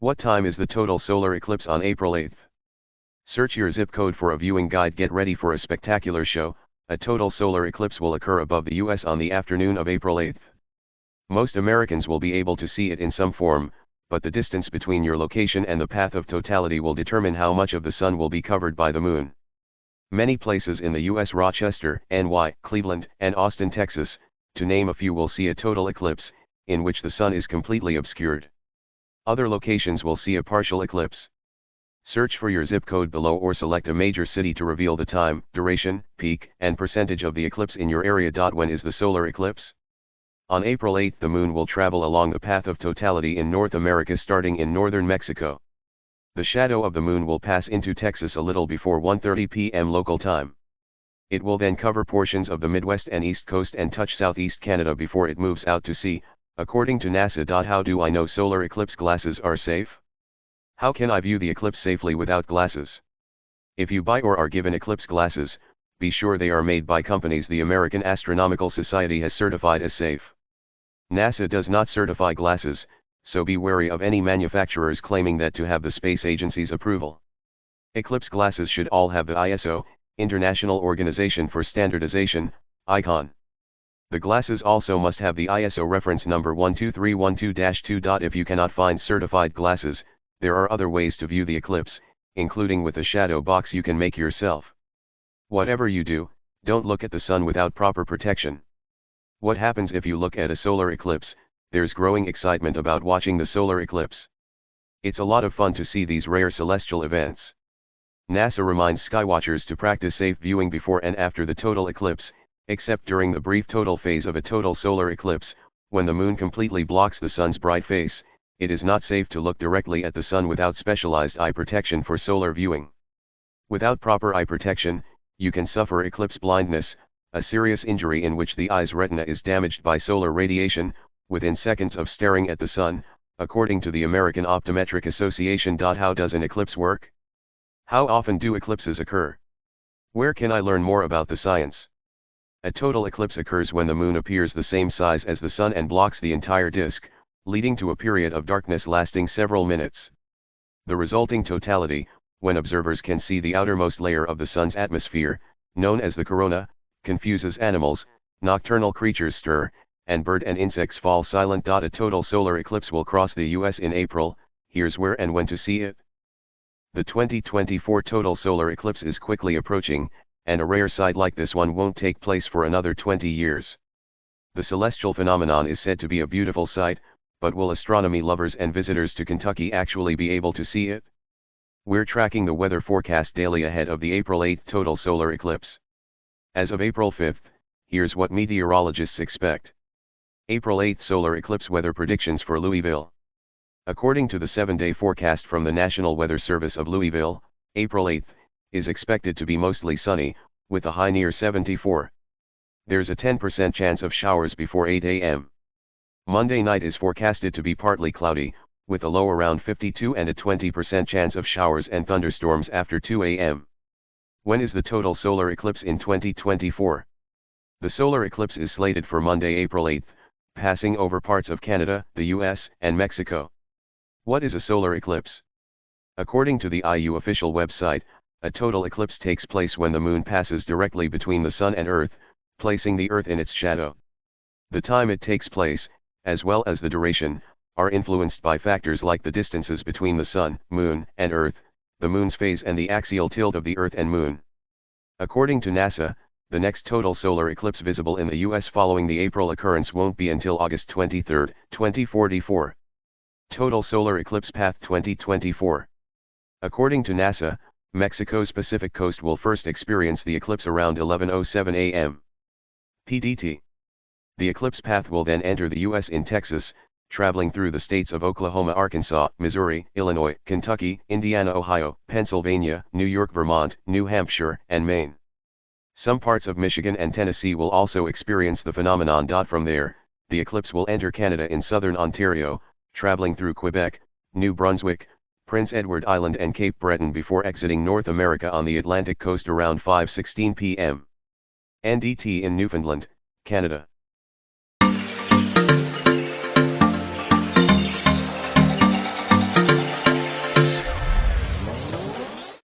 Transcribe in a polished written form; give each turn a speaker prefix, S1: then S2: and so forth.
S1: What time is the total solar eclipse on April 8? Search your zip code for a viewing guide. Get ready for a spectacular show. A total solar eclipse will occur above the US on the afternoon of April 8. Most Americans will be able to see it in some form, but the distance between your location and the path of totality will determine how much of the sun will be covered by the moon. Many places in the US, Rochester, NY, Cleveland, and Austin, Texas, to name a few, will see a total eclipse, in which the sun is completely obscured. Other locations will see a partial eclipse. Search for your zip code below or select a major city to reveal the time, duration, peak, and percentage of the eclipse in your area. When is the solar eclipse? On April 8 the moon will travel along the path of totality in North America, starting in northern Mexico. The shadow of the moon will pass into Texas a little before 1:30 p.m. local time. It will then cover portions of the Midwest and East Coast and touch southeast Canada before it moves out to sea, according to NASA. How do I know solar eclipse glasses are safe? How can I view the eclipse safely without glasses? If you buy or are given eclipse glasses, be sure they are made by companies the American Astronomical Society has certified as safe. NASA does not certify glasses, so be wary of any manufacturers claiming that to have the space agency's approval. Eclipse glasses should all have the ISO, International Organization for Standardization, icon. The glasses also must have the ISO reference number 12312-2. If you cannot find certified glasses, there are other ways to view the eclipse, including with a shadow box you can make yourself. Whatever you do, don't look at the sun without proper protection. What happens if you look at a solar eclipse? There's growing excitement about watching the solar eclipse. It's a lot of fun to see these rare celestial events. NASA reminds skywatchers to practice safe viewing before and after the total eclipse, except during the brief total phase of a total solar eclipse, when the moon completely blocks the sun's bright face. It is not safe to look directly at the sun without specialized eye protection for solar viewing. Without proper eye protection, you can suffer eclipse blindness, a serious injury in which the eye's retina is damaged by solar radiation, within seconds of staring at the sun, according to the American Optometric Association. How does an eclipse work? How often do eclipses occur? Where can I learn more about the science? A total eclipse occurs when the moon appears the same size as the sun and blocks the entire disk, leading to a period of darkness lasting several minutes. The resulting totality, when observers can see the outermost layer of the sun's atmosphere, known as the corona, confuses animals, nocturnal creatures stir, and bird and insects fall silent. A total solar eclipse will cross the US in April. Here's where and when to see it. The 2024 total solar eclipse is quickly approaching, and a rare sight like this one won't take place for another 20 years. The celestial phenomenon is said to be a beautiful sight, but will astronomy lovers and visitors to Kentucky actually be able to see it? We're tracking the weather forecast daily ahead of the April 8 total solar eclipse. As of April 5, here's what meteorologists expect. April 8 solar eclipse weather predictions for Louisville. According to the 7-day forecast from the National Weather Service of Louisville, April 8 is expected to be mostly sunny, with a high near 74. There's a 10% chance of showers before 8 a.m. Monday night is forecasted to be partly cloudy, with a low around 52 and a 20% chance of showers and thunderstorms after 2 a.m. When is the total solar eclipse in 2024? The solar eclipse is slated for Monday, April 8, passing over parts of Canada, the US, and Mexico. What is a solar eclipse? According to the IU official website, a total eclipse takes place when the moon passes directly between the sun and Earth, placing the Earth in its shadow. The time it takes place, as well as the duration, are influenced by factors like the distances between the sun, moon, and Earth, the moon's phase and the axial tilt of the Earth and moon. According to NASA, the next total solar eclipse visible in the US following the April occurrence won't be until August 23, 2044. Total solar eclipse path 2024. According to NASA, Mexico's Pacific coast will first experience the eclipse around 11:07 a.m. PDT. The eclipse path will then enter the US in Texas, traveling through the states of Oklahoma, Arkansas, Missouri, Illinois, Kentucky, Indiana, Ohio, Pennsylvania, New York, Vermont, New Hampshire, and Maine. Some parts of Michigan and Tennessee will also experience the phenomenon. From there, the eclipse will enter Canada in southern Ontario, traveling through Quebec, New Brunswick, Prince Edward Island and Cape Breton before exiting North America on the Atlantic coast around 5:16 p.m. NDT in Newfoundland, Canada.